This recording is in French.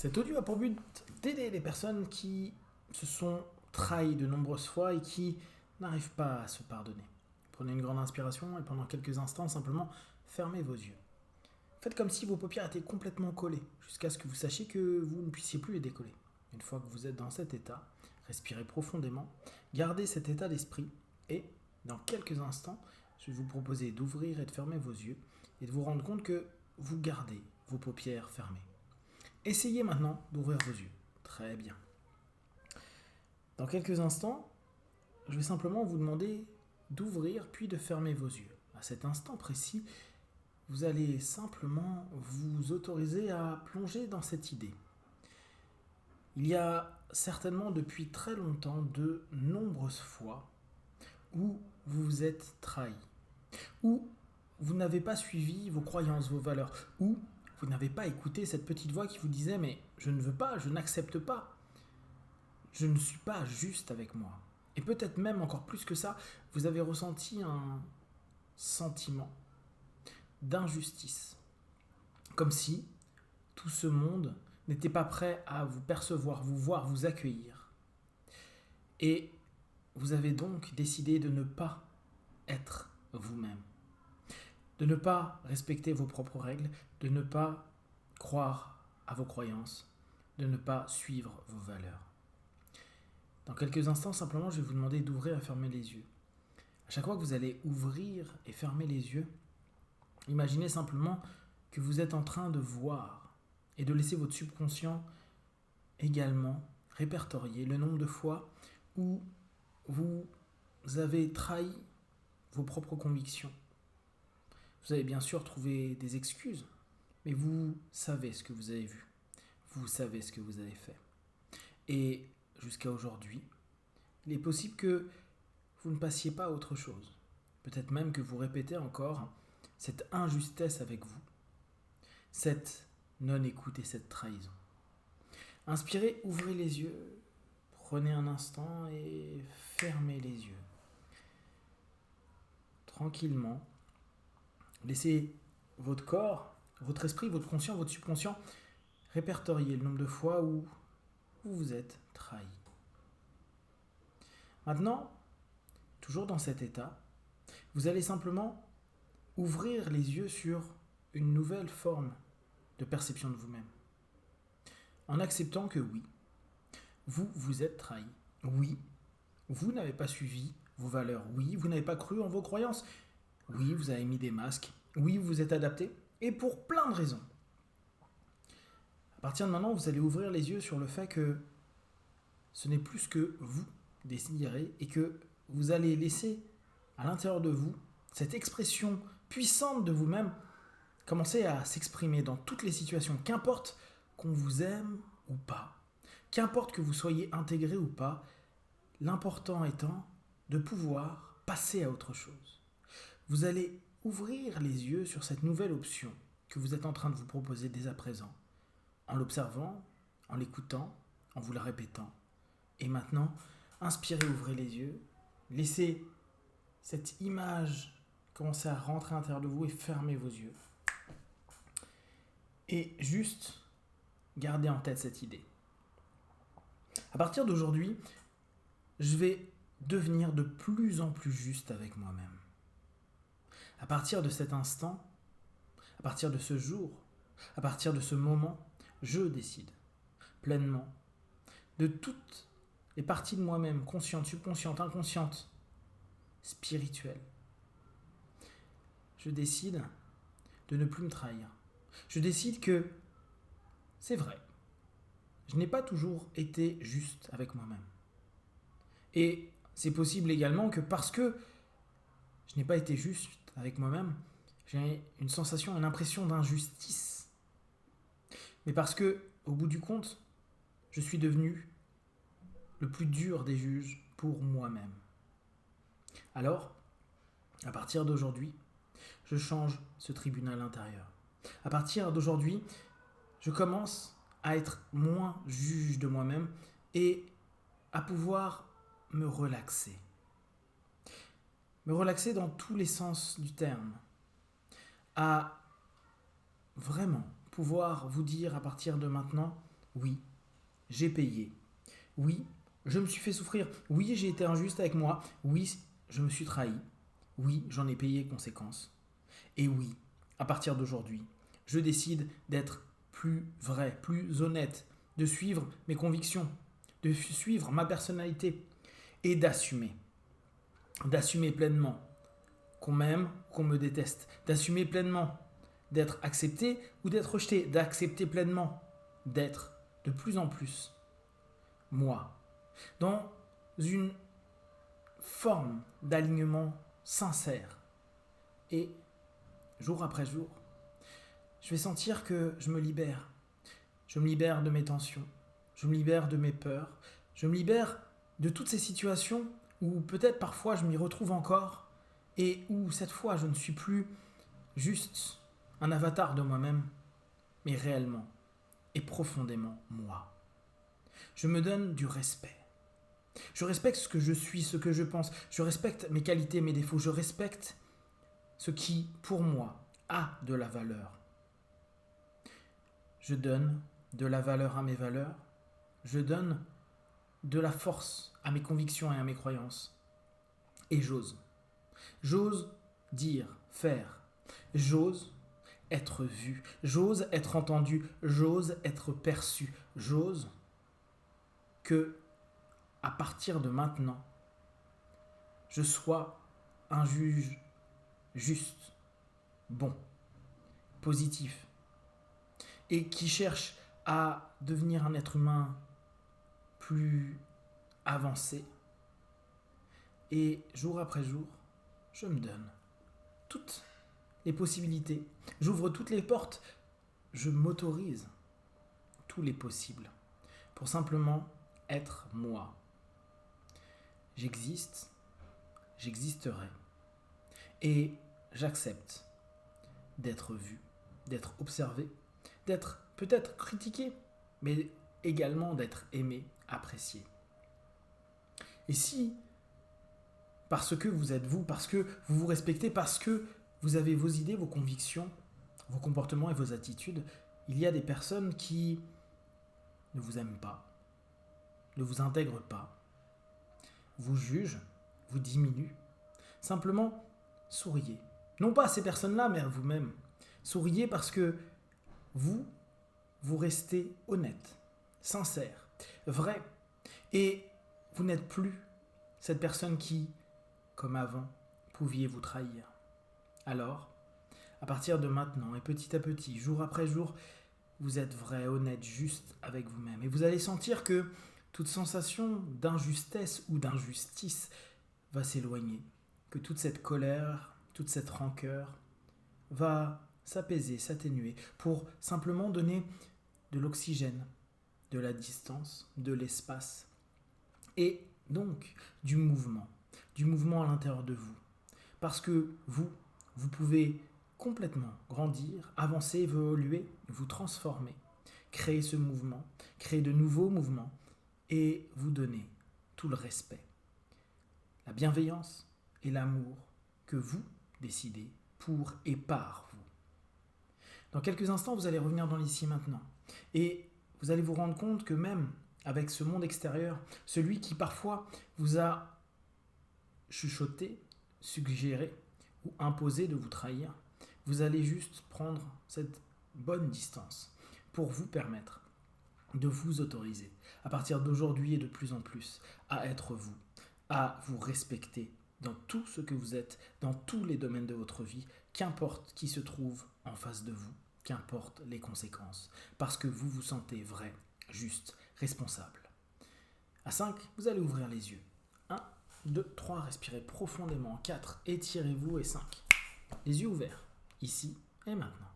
Cet audio a pour but d'aider les personnes qui se sont trahies de nombreuses fois et qui n'arrivent pas à se pardonner. Prenez une grande inspiration et pendant quelques instants, simplement fermez vos yeux. Faites comme si vos paupières étaient complètement collées, jusqu'à ce que vous sachiez que vous ne puissiez plus les décoller. Une fois que vous êtes dans cet état, respirez profondément, gardez cet état d'esprit et, dans quelques instants, je vais vous proposer d'ouvrir et de fermer vos yeux et de vous rendre compte que vous gardez vos paupières fermées. Essayez maintenant d'ouvrir vos yeux. Très bien. Dans quelques instants, je vais simplement vous demander d'ouvrir puis de fermer vos yeux. À cet instant précis, vous allez simplement vous autoriser à plonger dans cette idée. Il y a certainement depuis très longtemps de nombreuses fois où vous vous êtes trahi, où vous n'avez pas suivi vos croyances, vos valeurs, où vous n'avez pas écouté cette petite voix qui vous disait « mais je ne veux pas, je n'accepte pas, je ne suis pas juste avec moi ». Et peut-être même encore plus que ça, vous avez ressenti un sentiment d'injustice. Comme si tout ce monde n'était pas prêt à vous percevoir, vous voir, vous accueillir. Et vous avez donc décidé de ne pas être vous-même. De ne pas respecter vos propres règles, de ne pas croire à vos croyances, de ne pas suivre vos valeurs. Dans quelques instants, simplement, je vais vous demander d'ouvrir et fermer les yeux. À chaque fois que vous allez ouvrir et fermer les yeux, imaginez simplement que vous êtes en train de voir et de laisser votre subconscient également répertorier le nombre de fois où vous avez trahi vos propres convictions. Vous avez bien sûr trouvé des excuses, mais vous savez ce que vous avez vu. Vous savez ce que vous avez fait. Et jusqu'à aujourd'hui, il est possible que vous ne passiez pas à autre chose. Peut-être même que vous répétez encore cette injustice avec vous, cette non-écoute et cette trahison. Inspirez, ouvrez les yeux, prenez un instant et fermez les yeux. Tranquillement, laissez votre corps, votre esprit, votre conscient, votre subconscient répertorier le nombre de fois où vous vous êtes trahi. Maintenant, toujours dans cet état, vous allez simplement ouvrir les yeux sur une nouvelle forme de perception de vous-même. En acceptant que oui, vous vous êtes trahi. Oui, vous n'avez pas suivi vos valeurs. Oui, vous n'avez pas cru en vos croyances. Oui, vous avez mis des masques. Oui, vous vous êtes adapté. Et pour plein de raisons. À partir de maintenant, vous allez ouvrir les yeux sur le fait que ce n'est plus ce que vous désirez et que vous allez laisser à l'intérieur de vous cette expression puissante de vous-même commencer à s'exprimer dans toutes les situations, qu'importe qu'on vous aime ou pas, qu'importe que vous soyez intégré ou pas, l'important étant de pouvoir passer à autre chose. Vous allez ouvrir les yeux sur cette nouvelle option que vous êtes en train de vous proposer dès à présent, en l'observant, en l'écoutant, en vous la répétant. Et maintenant, inspirez, ouvrez les yeux, laissez cette image commencer à rentrer à l'intérieur de vous et fermez vos yeux. Et juste, gardez en tête cette idée. À partir d'aujourd'hui, je vais devenir de plus en plus juste avec moi-même. À partir de cet instant, à partir de ce jour, à partir de ce moment, je décide pleinement de toutes les parties de moi-même, conscientes, subconscientes, inconscientes, spirituelles. Je décide de ne plus me trahir. Je décide que c'est vrai, je n'ai pas toujours été juste avec moi-même. Et c'est possible également que parce que je n'ai pas été juste avec moi-même, j'ai une sensation, une impression d'injustice. Mais parce que, au bout du compte, je suis devenu le plus dur des juges pour moi-même. Alors, à partir d'aujourd'hui, je change ce tribunal intérieur. À partir d'aujourd'hui, je commence à être moins juge de moi-même et à pouvoir me relaxer. Me relaxer dans tous les sens du terme. À vraiment pouvoir vous dire à partir de maintenant, Oui, j'ai payé. Oui, je me suis fait souffrir. Oui, j'ai été injuste avec moi. Oui, je me suis trahi. Oui, j'en ai payé les conséquences. Et oui, à partir d'aujourd'hui, je décide d'être plus vrai, plus honnête, de suivre mes convictions, de suivre ma personnalité et d'assumer. D'assumer pleinement qu'on m'aime, qu'on me déteste. D'assumer pleinement d'être accepté ou d'être rejeté. D'accepter pleinement d'être de plus en plus moi. Dans une forme d'alignement sincère. Et jour après jour, je vais sentir que je me libère. Je me libère de mes tensions. Je me libère de mes peurs. Je me libère de toutes ces situations où peut-être parfois je m'y retrouve encore et où cette fois je ne suis plus juste un avatar de moi-même, mais réellement et profondément moi. Je me donne du respect. Je respecte ce que je suis, ce que je pense. Je respecte mes qualités, mes défauts. Je respecte ce qui, pour moi, a de la valeur. Je donne de la valeur à mes valeurs. Je donne de la force à mes convictions et à mes croyances. Et j'ose. J'ose dire, faire. J'ose être vu. J'ose être entendu. J'ose être perçu. J'ose que, à partir de maintenant, je sois un juge juste, bon, positif, et qui cherche à devenir un être humain plus avancé. Et jour après jour, je me donne toutes les possibilités. J'ouvre toutes les portes. Je m'autorise tous les possibles pour simplement être moi. J'existe, j'existerai. Et j'accepte d'être vu, d'être observé, d'être peut-être critiqué, mais également d'être aimé, apprécié. Et si, parce que vous êtes vous, parce que vous vous respectez, parce que vous avez vos idées, vos convictions, vos comportements et vos attitudes, il y a des personnes qui ne vous aiment pas, ne vous intègrent pas, vous jugent, vous diminuent, simplement souriez. Non pas à ces personnes-là, mais à vous-même. Souriez parce que vous restez honnête, sincère, vrai. Et vous n'êtes plus cette personne qui, comme avant, pouviez vous trahir. Alors, à partir de maintenant et petit à petit, jour après jour, vous êtes vrai, honnête, juste avec vous-même. Et vous allez sentir que toute sensation d'injustesse ou d'injustice va s'éloigner. Que toute cette colère, toute cette rancœur va s'apaiser, s'atténuer pour simplement donner de l'oxygène, de la distance, de l'espace et donc du mouvement à l'intérieur de vous. Parce que vous pouvez complètement grandir, avancer, évoluer, vous transformer, créer ce mouvement, créer de nouveaux mouvements et vous donner tout le respect, la bienveillance et l'amour que vous décidez pour et par vous. Dans quelques instants, vous allez revenir dans l'ici et maintenant. Et vous allez vous rendre compte que même avec ce monde extérieur, celui qui parfois vous a chuchoté, suggéré ou imposé de vous trahir, vous allez juste prendre cette bonne distance pour vous permettre de vous autoriser, à partir d'aujourd'hui et de plus en plus, à être vous, à vous respecter dans tout ce que vous êtes, dans tous les domaines de votre vie, qu'importe qui se trouve en face de vous, qu'importe les conséquences, parce que vous vous sentez vrai, juste, responsable. À 5, vous allez ouvrir les yeux. 1, 2, 3, respirez profondément. 4, étirez-vous et 5. Les yeux ouverts, ici et maintenant.